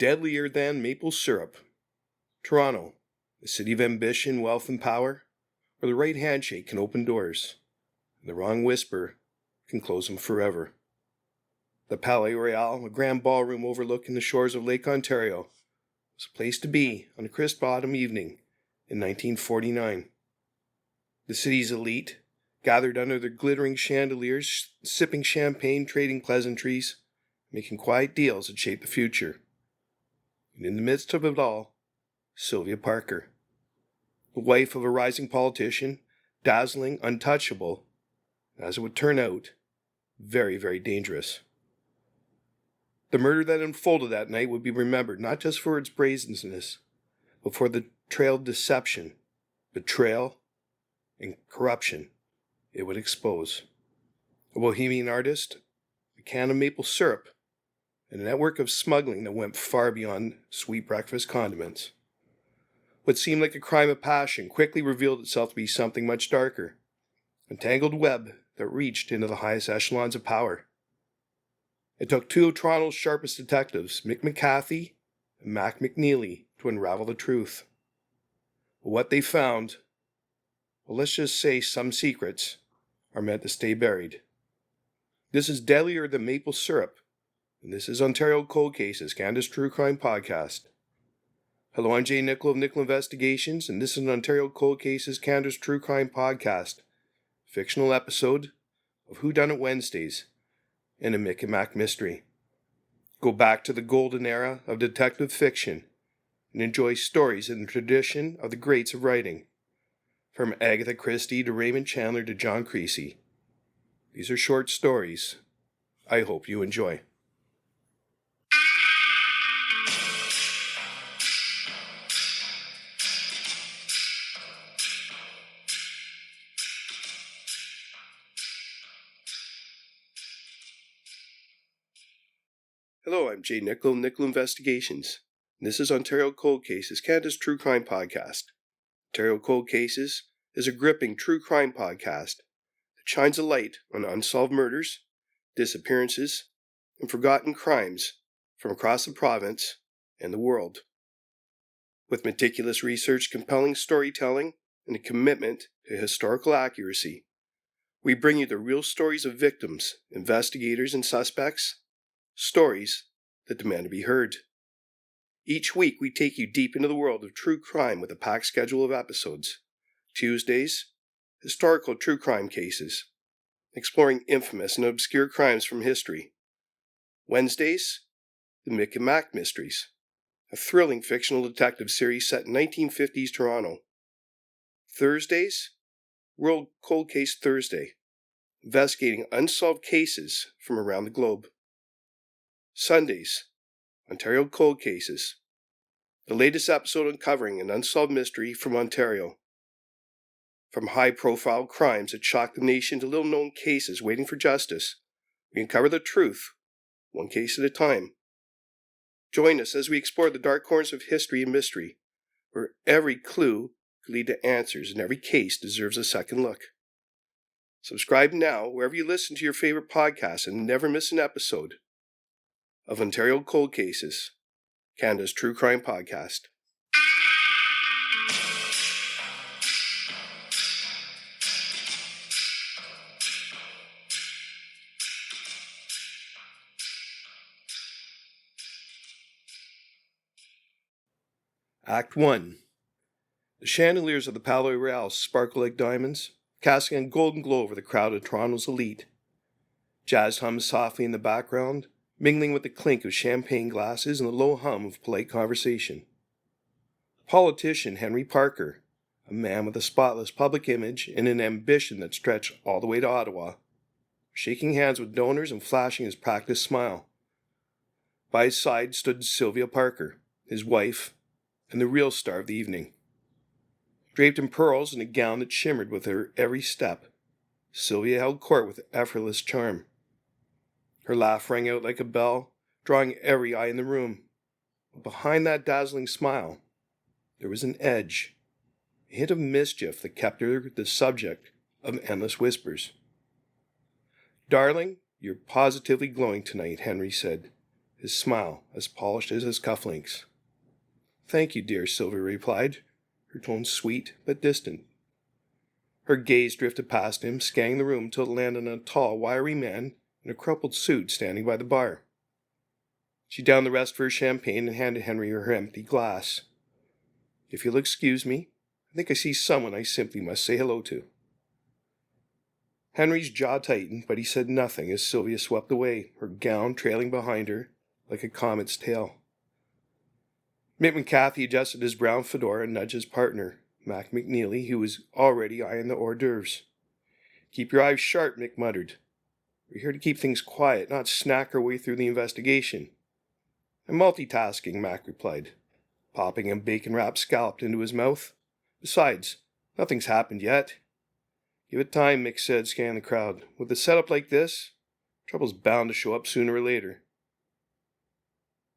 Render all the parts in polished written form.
Deadlier than maple syrup. Toronto, the city of ambition, wealth, and power, where the right handshake can open doors, and the wrong whisper can close them forever. The Palais Royale, a grand ballroom overlooking the shores of Lake Ontario, was a place to be on a crisp autumn evening in 1949. The city's elite gathered under their glittering chandeliers, sipping champagne, trading pleasantries, making quiet deals that shape the future. And in the midst of it all, Sylvia Parker, the wife of a rising politician, dazzling, untouchable, as it would turn out, very, very dangerous. The murder that unfolded that night would be remembered not just for its brazenness, but for the trail of deception, betrayal, and corruption it would expose. A bohemian artist, a can of maple syrup, and a network of smuggling that went far beyond sweet breakfast condiments. What seemed like a crime of passion quickly revealed itself to be something much darker, a tangled web that reached into the highest echelons of power. It took two of Toronto's sharpest detectives, Mick McCathie and MacNeely, to unravel the truth. But what they found, well, let's just say some secrets are meant to stay buried. This is Deadlier than maple syrup, and this is Ontario Cold Cases, Canada's true crime podcast. Hello, I'm Jay Nichol of Nichol Investigations, and this is an Ontario Cold Cases, Canada's true crime podcast, fictional episode of Who Done It Wednesdays, and a Mick and Mack mystery. Go back to the golden era of detective fiction and enjoy stories in the tradition of the greats of writing, from Agatha Christie to Raymond Chandler to John Creasy. These are short stories. I hope you enjoy. Hello, I'm Jay Nichol of Nichol Investigations, and this is Ontario Cold Cases, Canada's true crime podcast. Ontario Cold Cases is a gripping true crime podcast that shines a light on unsolved murders, disappearances, and forgotten crimes from across the province and the world. With meticulous research, compelling storytelling, and a commitment to historical accuracy, we bring you the real stories of victims, investigators, and suspects, stories that demand to be heard. Each week, we take you deep into the world of true crime with a packed schedule of episodes. Tuesdays, historical true crime cases, exploring infamous and obscure crimes from history. Wednesdays, the Mick and Mack mysteries, a thrilling fictional detective series set in 1950s Toronto. Thursdays, World Cold Case Thursday, investigating unsolved cases from around the globe. Sundays, Ontario Cold Cases, the latest episode uncovering an unsolved mystery from Ontario. From high-profile crimes that shock the nation to little-known cases waiting for justice, we uncover the truth, one case at a time. Join us as we explore the dark corners of history and mystery, where every clue could lead to answers and every case deserves a second look. Subscribe now wherever you listen to your favorite podcasts and never miss an episode of Ontario Cold Cases, Canada's true crime podcast. Act 1. The chandeliers of the Palais Royale sparkle like diamonds, casting a golden glow over the crowd of Toronto's elite. Jazz hums softly in the background, mingling with the clink of champagne glasses and the low hum of polite conversation. Politician Henry Parker, a man with a spotless public image and an ambition that stretched all the way to Ottawa, shaking hands with donors and flashing his practiced smile. By his side stood Sylvia Parker, his wife, and the real star of the evening. Draped in pearls and a gown that shimmered with her every step, Sylvia held court with effortless charm. Her laugh rang out like a bell, drawing every eye in the room. But behind that dazzling smile, there was an edge, a hint of mischief that kept her the subject of endless whispers. "Darling, you're positively glowing tonight," Henry said, his smile as polished as his cufflinks. "Thank you, dear," Sylvia replied, her tone sweet but distant. Her gaze drifted past him, scanning the room till it landed on a tall, wiry man in a crumpled suit standing by the bar. She downed the rest of her champagne and handed Henry her empty glass. "If you'll excuse me, I think I see someone I simply must say hello to." Henry's jaw tightened, but he said nothing as Sylvia swept away, her gown trailing behind her like a comet's tail. Mick McCathie adjusted his brown fedora and nudged his partner, MacNeely, who was already eyeing the hors d'oeuvres. "Keep your eyes sharp," Mick muttered. "We're here to keep things quiet, not snack our way through the investigation." "I'm multitasking," Mac replied, popping a bacon-wrapped scallop into his mouth. "Besides, nothing's happened yet." "Give it time," Mick said, scanning the crowd. "With a setup like this, trouble's bound to show up sooner or later."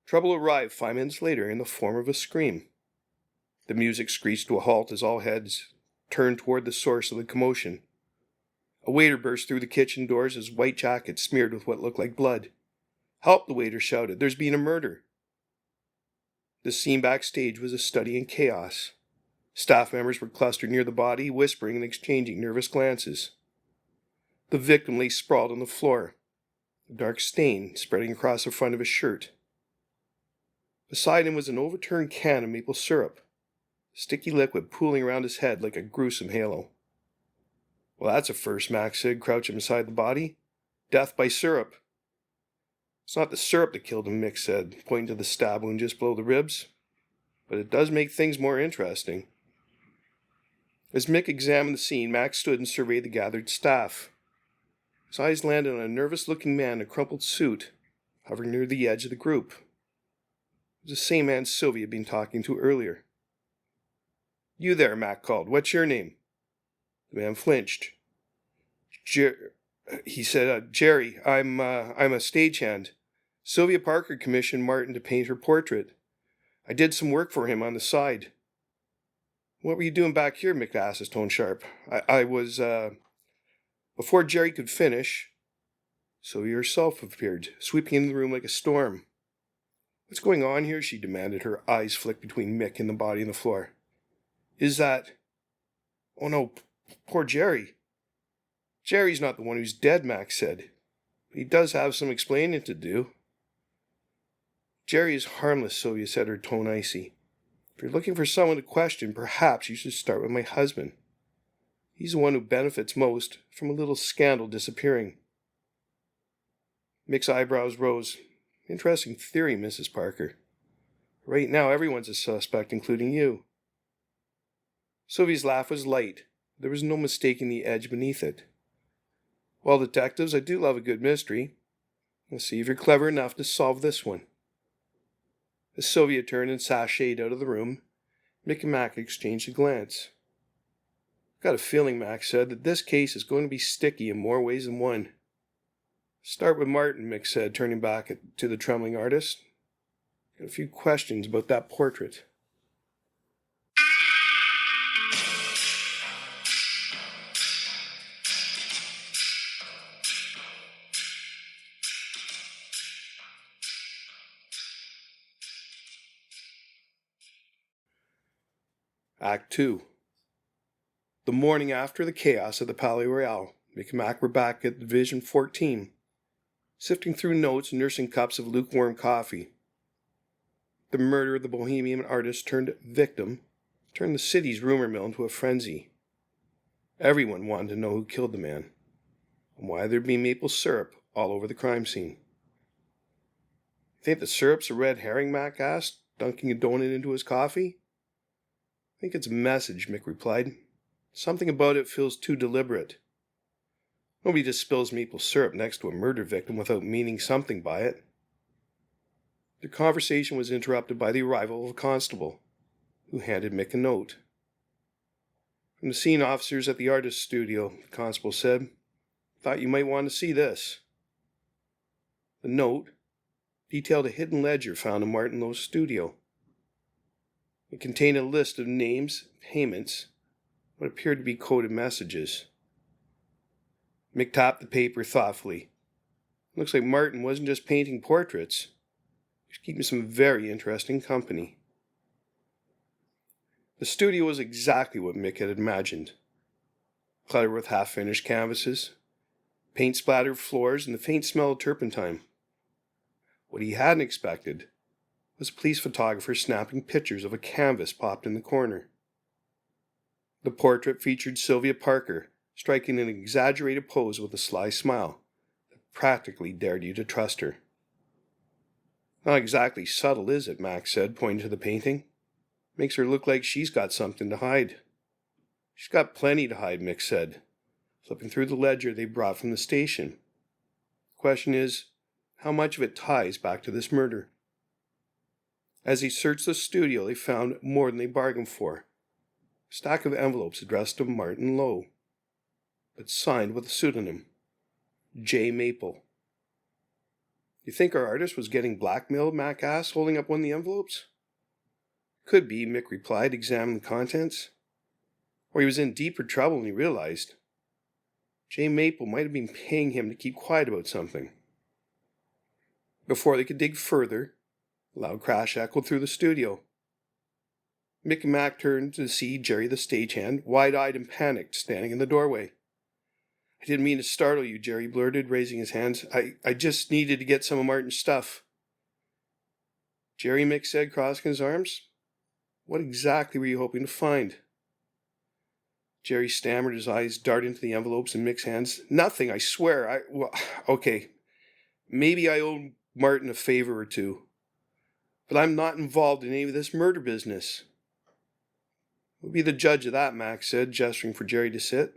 Trouble arrived 5 minutes later in the form of a scream. The music screeched to a halt as all heads turned toward the source of the commotion. A waiter burst through the kitchen doors, his white jacket smeared with what looked like blood. "Help!" the waiter shouted. "There's been a murder." The scene backstage was a study in chaos. Staff members were clustered near the body, whispering and exchanging nervous glances. The victim lay sprawled on the floor, a dark stain spreading across the front of his shirt. Beside him was an overturned can of maple syrup, sticky liquid pooling around his head like a gruesome halo. "Well, that's a first," Max said, crouching beside the body. "Death by syrup." "It's not the syrup that killed him," Mick said, pointing to the stab wound just below the ribs. "But it does make things more interesting." As Mick examined the scene, Max stood and surveyed the gathered staff. His eyes landed on a nervous-looking man in a crumpled suit, hovering near the edge of the group. It was the same man Sylvia had been talking to earlier. "You there," Mac called. "What's your name?" The man flinched. He said, "Jerry, I'm a stagehand. Sylvia Parker commissioned Martin to paint her portrait. I did some work for him on the side." "What were you doing back here?" Mick asked, his tone sharp. I was, Before Jerry could finish, Sylvia herself appeared, sweeping into the room like a storm. "What's going on here?" she demanded, her eyes flicked between Mick and the body on the floor. "Is that... Oh no, poor Jerry." "Jerry's not the one who's dead," Max said. "But he does have some explaining to do." "Jerry is harmless," Sylvia said, her tone icy. "If you're looking for someone to question, perhaps you should start with my husband. He's the one who benefits most from a little scandal disappearing." Mick's eyebrows rose. "Interesting theory, Mrs. Parker. Right now, everyone's a suspect, including you." Sylvia's laugh was light. There was no mistaking the edge beneath it. "Well, detectives, I do love a good mystery. Let's see if you're clever enough to solve this one." As Sylvia turned and sashayed out of the room, Mick and Mack exchanged a glance. "I've got a feeling," Mack said, "that this case is going to be sticky in more ways than one." "Start with Martin," Mick said, turning back to the trembling artist. "Got a few questions about that portrait." Act 2. The morning after the chaos at the Palais Royale, Mick and Mack were back at Division 14, sifting through notes and nursing cups of lukewarm coffee. The murder of the bohemian artist turned victim turned the city's rumor mill into a frenzy. Everyone wanted to know who killed the man, and why there'd be maple syrup all over the crime scene. "You think the syrup's a red herring?" Mac asked, dunking a donut into his coffee. "I think it's a message," Mick replied. "Something about it feels too deliberate. Nobody just spills maple syrup next to a murder victim without meaning something by it." Their conversation was interrupted by the arrival of a constable, who handed Mick a note. "From the scene officers at the artist's studio," the constable said. "Thought you might want to see this." The note detailed a hidden ledger found in Martin Lowe's studio. It contained a list of names, payments, what appeared to be coded messages. Mick tapped the paper thoughtfully. "Looks like Martin wasn't just painting portraits. She's keeping some very interesting company. The studio was exactly what Mick had imagined. Cluttered with half-finished canvases, paint-splattered floors, and the faint smell of turpentine. What he hadn't expected was a police photographer snapping pictures of a canvas popped in the corner. The portrait featured Sylvia Parker striking an exaggerated pose with a sly smile that practically dared you to trust her. Not exactly subtle, is it? Mac said, pointing to the painting. Makes her look like she's got something to hide. She's got plenty to hide, Mick said, flipping through the ledger they brought from the station. The question is, how much of it ties back to this murder? As they searched the studio, they found more than they bargained for. A stack of envelopes addressed to Martin Lowe, but signed with a pseudonym, J. Maple. You think our artist was getting blackmailed? Mac asked, holding up one of the envelopes. Could be, Mick replied, examining the contents. Or he was in deeper trouble and he realized. J. Maple might have been paying him to keep quiet about something. Before they could dig further, a loud crash echoed through the studio. Mick and Mack turned to see Jerry the stagehand, wide-eyed and panicked, standing in the doorway. I didn't mean to startle you, Jerry blurted, raising his hands. I just needed to get some of Martin's stuff. Jerry, Mick said, crossing his arms. What exactly were you hoping to find? Jerry stammered, his eyes darted into the envelopes in Mick's hands. Nothing, I swear. Okay. Maybe I owe Martin a favor or two. But I'm not involved in any of this murder business. We'll be the judge of that, Mac said, gesturing for Jerry to sit.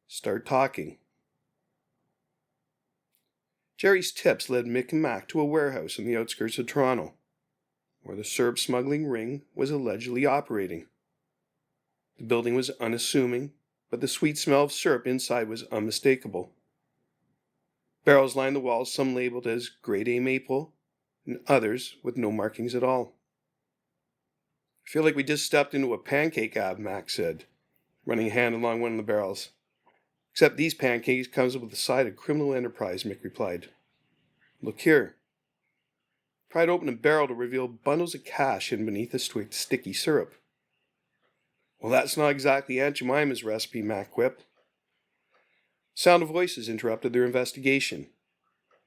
Start talking. Jerry's tips led Mick and Mack to a warehouse on the outskirts of Toronto, where the syrup smuggling ring was allegedly operating. The building was unassuming, but the sweet smell of syrup inside was unmistakable. Barrels lined the walls, some labeled as Grade A Maple, and others with no markings at all. I feel like we just stepped into a pancake ad, Mac said, running a hand along one of the barrels. Except these pancakes comes with a side of criminal enterprise, Mick replied. Look here. Pried open a barrel to reveal bundles of cash hidden beneath the sticky syrup. Well, that's not exactly Aunt Jemima's recipe, Mac quipped. Sound of voices interrupted their investigation.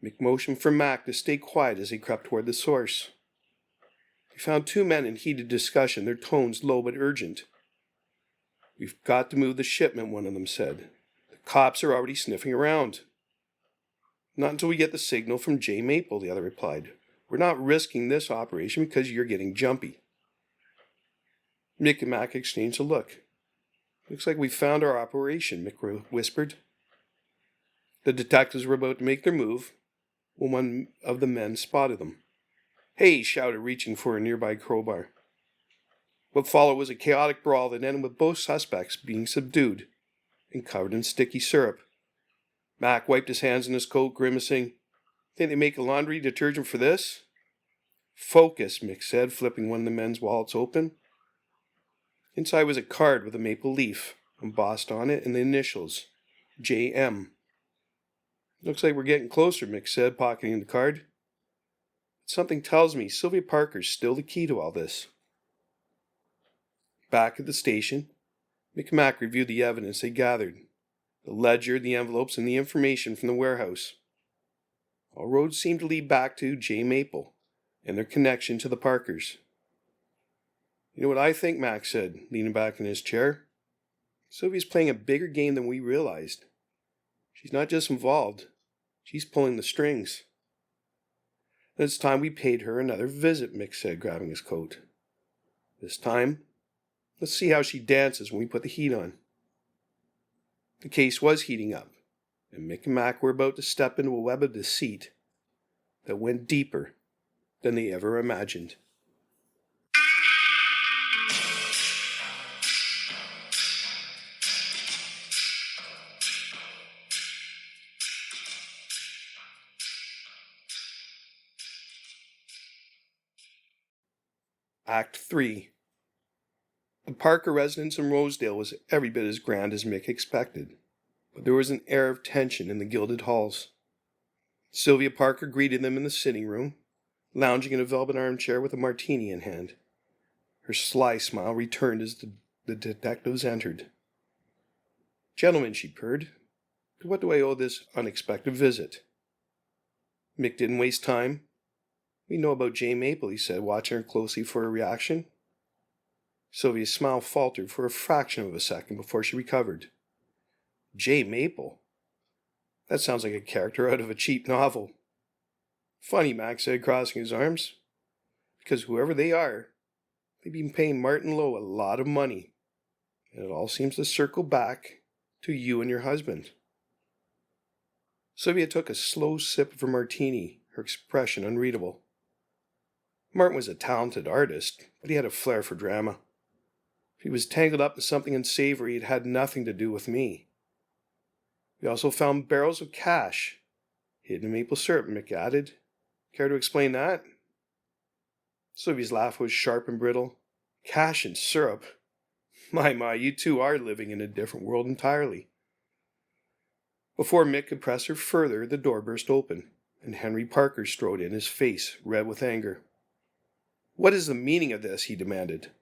Mick motioned for Mac to stay quiet as he crept toward the source. He found two men in heated discussion, their tones low but urgent. We've got to move the shipment, one of them said. The cops are already sniffing around. Not until we get the signal from J. Maple, the other replied. We're not risking this operation because you're getting jumpy. Mick and Mack exchanged a look. Looks like we found our operation, Mick whispered. The detectives were about to make their move when one of the men spotted them. Hey, he shouted, reaching for a nearby crowbar. What followed was a chaotic brawl that ended with both suspects being subdued and covered in sticky syrup. Mac wiped his hands in his coat, grimacing. Think they make a laundry detergent for this? Focus, Mick said, flipping one of the men's wallets open. Inside was a card with a maple leaf embossed on it and the initials, J.M. Looks like we're getting closer, Mick said, pocketing the card. Something tells me Sylvia Parker's still the key to all this. Back at the station, Mick and Mack reviewed the evidence they gathered, the ledger, the envelopes, and the information from the warehouse. All roads seemed to lead back to J. Maple and their connection to the Parkers. You know what I think, Mac said, leaning back in his chair? Sylvia's playing a bigger game than we realized. She's not just involved, she's pulling the strings. It's time we paid her another visit, Mick said, grabbing his coat. This time, let's see how she dances when we put the heat on. The case was heating up, and Mick and Mack were about to step into a web of deceit that went deeper than they ever imagined. Act 3. The Parker residence in Rosedale was every bit as grand as Mick expected, but there was an air of tension in the gilded halls. Sylvia Parker greeted them in the sitting room, lounging in a velvet armchair with a martini in hand. Her sly smile returned as the detectives entered. "Gentlemen," she purred, "to what do I owe this unexpected visit?" Mick didn't waste time. "We know about J. Maple," he said, watching her closely for a reaction. Sylvia's smile faltered for a fraction of a second before she recovered. "J. Maple? That sounds like a character out of a cheap novel." "Funny," Mac said, crossing his arms. "Because whoever they are, they've been paying Martin Lowe a lot of money. And it all seems to circle back to you and your husband." Sylvia took a slow sip of her martini, her expression unreadable. Martin was a talented artist, but he had a flair for drama. If he was tangled up in something unsavory, it had nothing to do with me. "We also found barrels of cash, hidden in maple syrup," Mick added. "Care to explain that?" Sylvia's laugh was sharp and brittle. "Cash and syrup? My, you two are living in a different world entirely." Before Mick could press her further, the door burst open, and Henry Parker strode in, his face red with anger. "What is the meaning of this?" he demanded.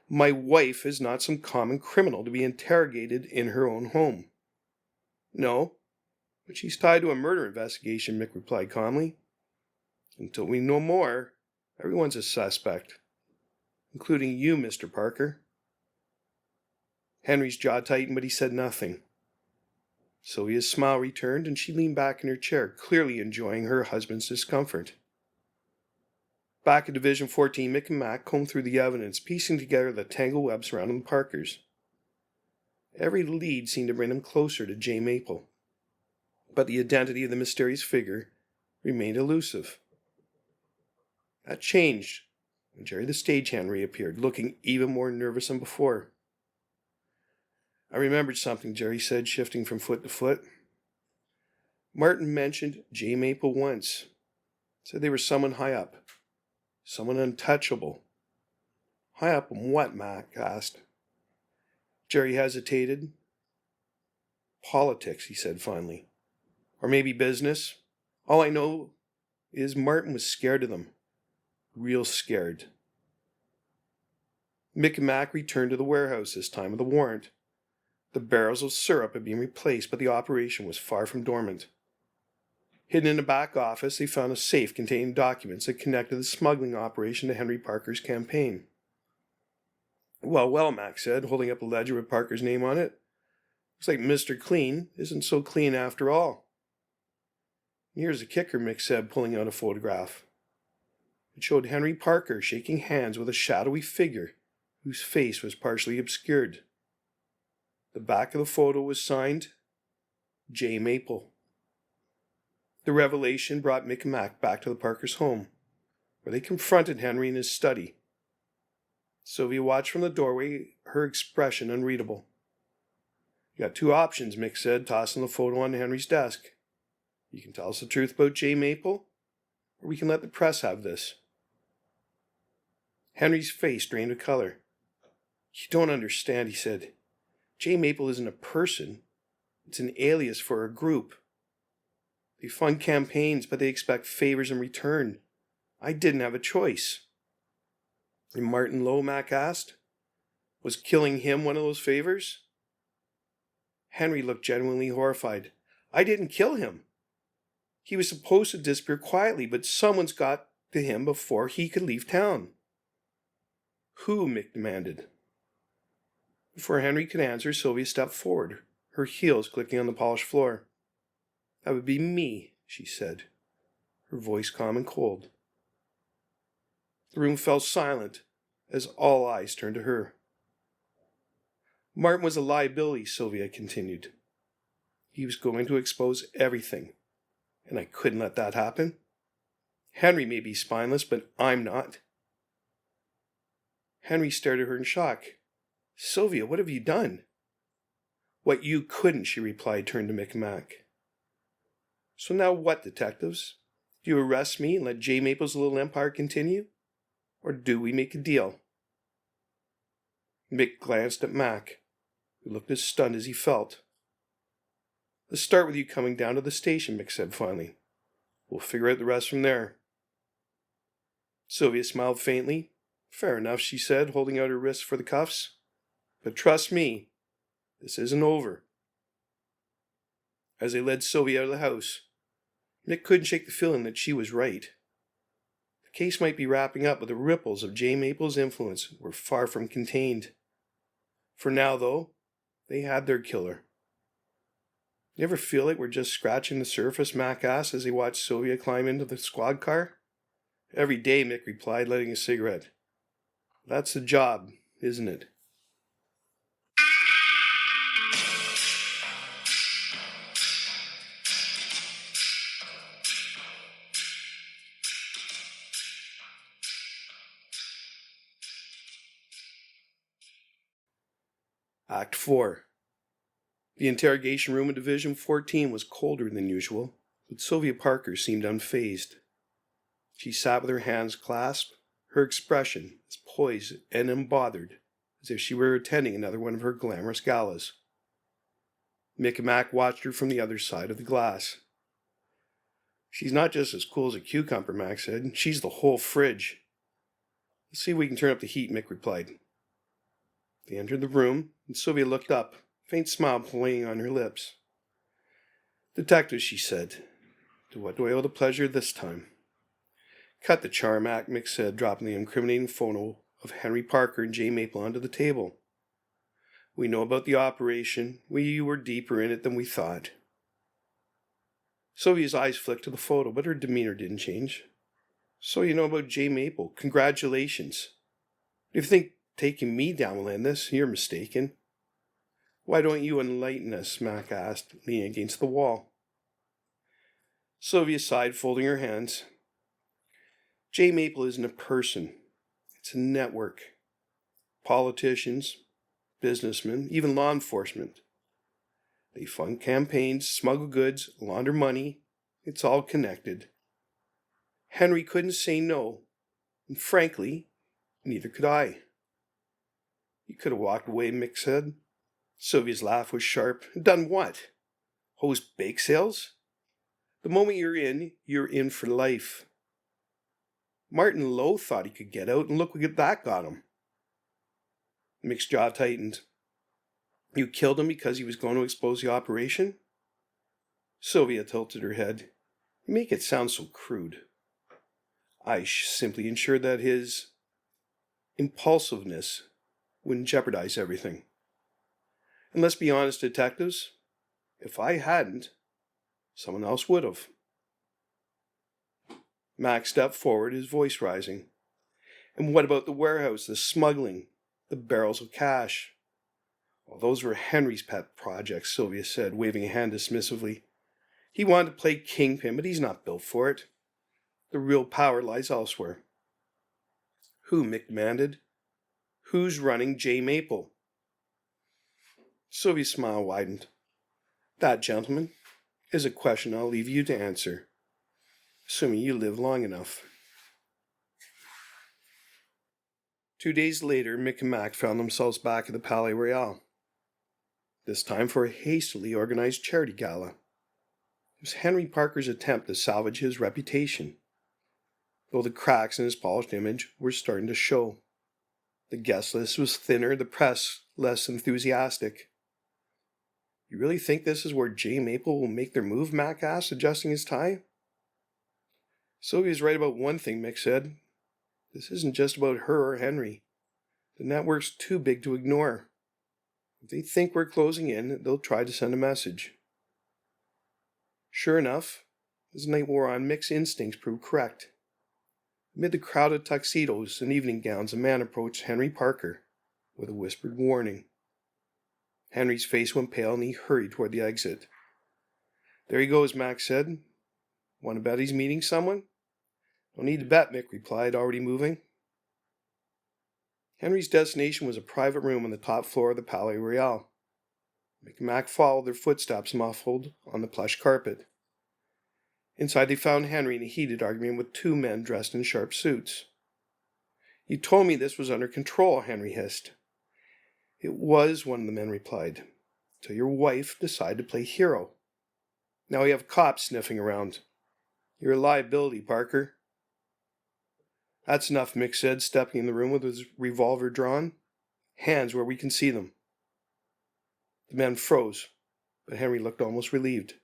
"My wife is not some common criminal to be interrogated in her own home." "No, but she's tied to a murder investigation," Mick replied calmly. "Until we know more, everyone's a suspect, including you, Mr. Parker." Henry's jaw tightened, but he said nothing. Sylvia's smile returned, and she leaned back in her chair, clearly enjoying her husband's discomfort. Back at Division 14, Mick and Mack combed through the evidence, piecing together the tangled web surrounding the Parkers. Every lead seemed to bring them closer to J. Maple, but the identity of the mysterious figure remained elusive. That changed when Jerry the stagehand reappeared, looking even more nervous than before. "I remembered something," Jerry said, shifting from foot to foot. "Martin mentioned J. Maple once. Said they were someone high up. Someone untouchable." "High up in what?" Mac asked. Jerry hesitated. "Politics," he said finally. "Or maybe business. All I know is Martin was scared of them. Real scared." Mick and Mack returned to the warehouse, this time with a warrant. The barrels of syrup had been replaced, but the operation was far from dormant. Hidden in a back office, they found a safe containing documents that connected the smuggling operation to Henry Parker's campaign. Well, Mac said, holding up a ledger with Parker's name on it. "Looks like Mr. Clean isn't so clean after all." "Here's the kicker," Mick said, pulling out a photograph. It showed Henry Parker shaking hands with a shadowy figure whose face was partially obscured. The back of the photo was signed J. Maple. The revelation brought Mick and Mack back to the Parkers' home, where they confronted Henry in his study. Sylvia watched from the doorway, her expression unreadable. "You got two options," Mick said, tossing the photo on Henry's desk. "You can tell us the truth about J. Maple, or we can let the press have this." Henry's face drained of color. "You don't understand," he said. "J. Maple isn't a person. It's an alias for a group. They fund campaigns, but they expect favors in return. I didn't have a choice." "And Martin Lowe?" Mac asked. "Was killing him one of those favors?" Henry looked genuinely horrified. "I didn't kill him. He was supposed to disappear quietly, but someone's got to him before he could leave town." "Who?" Mick demanded. Before Henry could answer, Sylvia stepped forward, her heels clicking on the polished floor. "That would be me," she said, her voice calm and cold. The room fell silent as all eyes turned to her. "Martin was a liability," Sylvia continued. "He was going to expose everything, and I couldn't let that happen. Henry may be spineless, but I'm not." Henry stared at her in shock. "Sylvia, what have you done?" "What you couldn't," she replied, turned to Mick Mack. "So now what, detectives? Do you arrest me and let J. Maple's little empire continue? Or do we make a deal?" Mick glanced at Mack, who looked as stunned as he felt. "Let's start with you coming down to the station," Mick said finally. "We'll figure out the rest from there." Sylvia smiled faintly. Fair enough, she said, holding out her wrists for the cuffs. But trust me, this isn't over. As they led Sylvia out of the house, Mick couldn't shake the feeling that she was right. The case might be wrapping up, but the ripples of J. Maple's influence were far from contained. For now, though, they had their killer. You ever feel like we're just scratching the surface, Mac asked as he watched Sylvia climb into the squad car. Every day, Mick replied, lighting a cigarette. That's the job, isn't it? Act 4. The interrogation room in Division 14 was colder than usual, but Sylvia Parker seemed unfazed. She sat with her hands clasped, her expression as poised and unbothered as if she were attending another one of her glamorous galas. Mick and Mack watched her from the other side of the glass. She's not just as cool as a cucumber, Mack said. She's the whole fridge. Let's see if we can turn up the heat, Mick replied. They entered the room, and Sylvia looked up, a faint smile playing on her lips. Detective, she said. To what do I owe the pleasure this time? Cut the charm act, Mick said, dropping the incriminating photo of Henry Parker and J. Maple onto the table. We know about the operation. We were deeper in it than we thought. Sylvia's eyes flicked to the photo, but her demeanor didn't change. So you know about J. Maple. Congratulations. If you think taking me down will end this, you're mistaken. Why don't you enlighten us? Mac asked, leaning against the wall. Sylvia sighed, folding her hands. J. Maple isn't a person. It's a network. Politicians, businessmen, even law enforcement. They fund campaigns, smuggle goods, launder money. It's all connected. Henry couldn't say no, and frankly, neither could I. You could have walked away, Mick said. Sylvia's laugh was sharp. Done what? Host bake sales? The moment you're in for life. Martin Lowe thought he could get out, and look what that got him. Mick's jaw tightened. You killed him because he was going to expose the operation? Sylvia tilted her head. You make it sound so crude. I simply ensured that his impulsiveness wouldn't jeopardize everything. And let's be honest, detectives, if I hadn't, someone else would have. Max stepped forward, his voice rising. And what about the warehouse, the smuggling, the barrels of cash? Well, those were Henry's pet projects, Sylvia said, waving a hand dismissively. He wanted to play kingpin, but he's not built for it. The real power lies elsewhere. Who, Mick demanded? Who's running J. Maple? Sylvia's smile widened. That, gentlemen, is a question I'll leave you to answer, assuming you live long enough. 2 days later, Mick and Mack found themselves back at the Palais Royale. This time for a hastily organized charity gala. It was Henry Parker's attempt to salvage his reputation, though the cracks in his polished image were starting to show. The guest list was thinner, the press less enthusiastic. You really think this is where J. Maple will make their move? Mac asked, adjusting his tie. Sylvia's right about one thing, Mick said. This isn't just about her or Henry. The network's too big to ignore. If they think we're closing in, they'll try to send a message. Sure enough, as night wore on, Mick's instincts proved correct. Amid the crowded tuxedos and evening gowns, a man approached Henry Parker with a whispered warning. Henry's face went pale and he hurried toward the exit. There he goes, Max said. Want to bet he's meeting someone? Don't need to bet, Mick replied, already moving. Henry's destination was a private room on the top floor of the Palais Royale. Mick and Mack followed, their footsteps muffled on the plush carpet. Inside they found Henry in a heated argument with two men dressed in sharp suits. You told me this was under control, Henry hissed. It was, one of the men replied, till your wife decided to play hero. Now we have cops sniffing around. You're a liability, Parker. That's enough, Mick said, stepping in the room with his revolver drawn. Hands where we can see them. The man froze, but Henry looked almost relieved.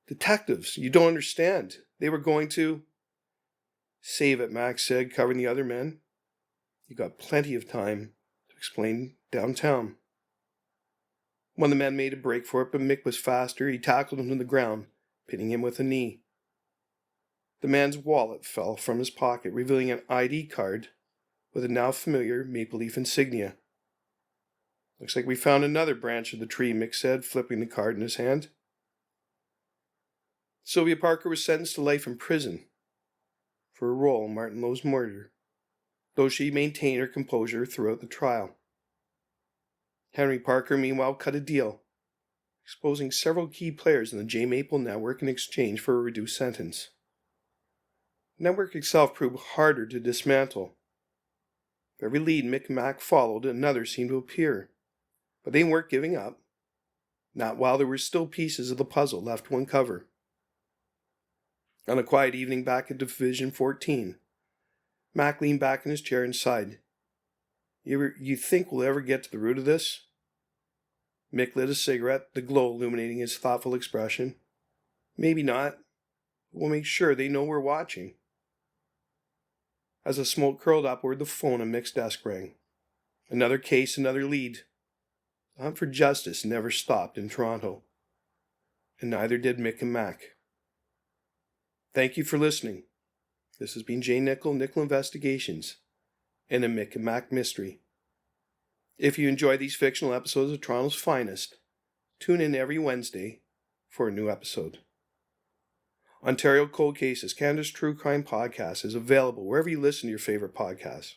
Detectives, you don't understand. They were going to... Save it, Max said, covering the other men. You got plenty of time to explain downtown. One of the men made a break for it, but Mick was faster. He tackled him to the ground, pinning him with a knee. The man's wallet fell from his pocket, revealing an ID card with a now familiar maple leaf insignia. Looks like we found another branch of the tree, Mick said, flipping the card in his hand. Sylvia Parker was sentenced to life in prison for her role in Martin Lowe's murder, though she maintained her composure throughout the trial. Henry Parker, meanwhile, cut a deal, exposing several key players in the J Maple network in exchange for a reduced sentence. The network itself proved harder to dismantle. For every lead Mick and Mack followed, another seemed to appear. But they weren't giving up, not while there were still pieces of the puzzle left to uncover. On a quiet evening back at Division 14, Mack leaned back in his chair and sighed. You think we'll ever get to the root of this? Mick lit a cigarette, the glow illuminating his thoughtful expression. Maybe not. We'll make sure they know we're watching. As the smoke curled upward, the phone on Mick's desk rang. Another case, another lead. The hunt for justice never stopped in Toronto. And neither did Mick and Mack. Thank you for listening. This has been J. Nickel Investigations, and a Mick and Mack mystery. If you enjoy these fictional episodes of Toronto's finest, tune in every Wednesday for a new episode. Ontario Cold Cases, Canada's true crime podcast, is available wherever you listen to your favorite podcasts.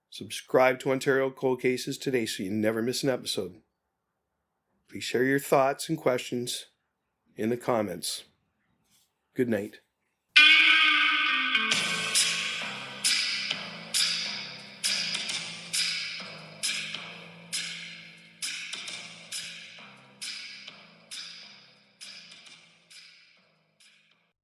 Subscribe to Ontario Cold Cases today so you never miss an episode. Please share your thoughts and questions in the comments. Good night.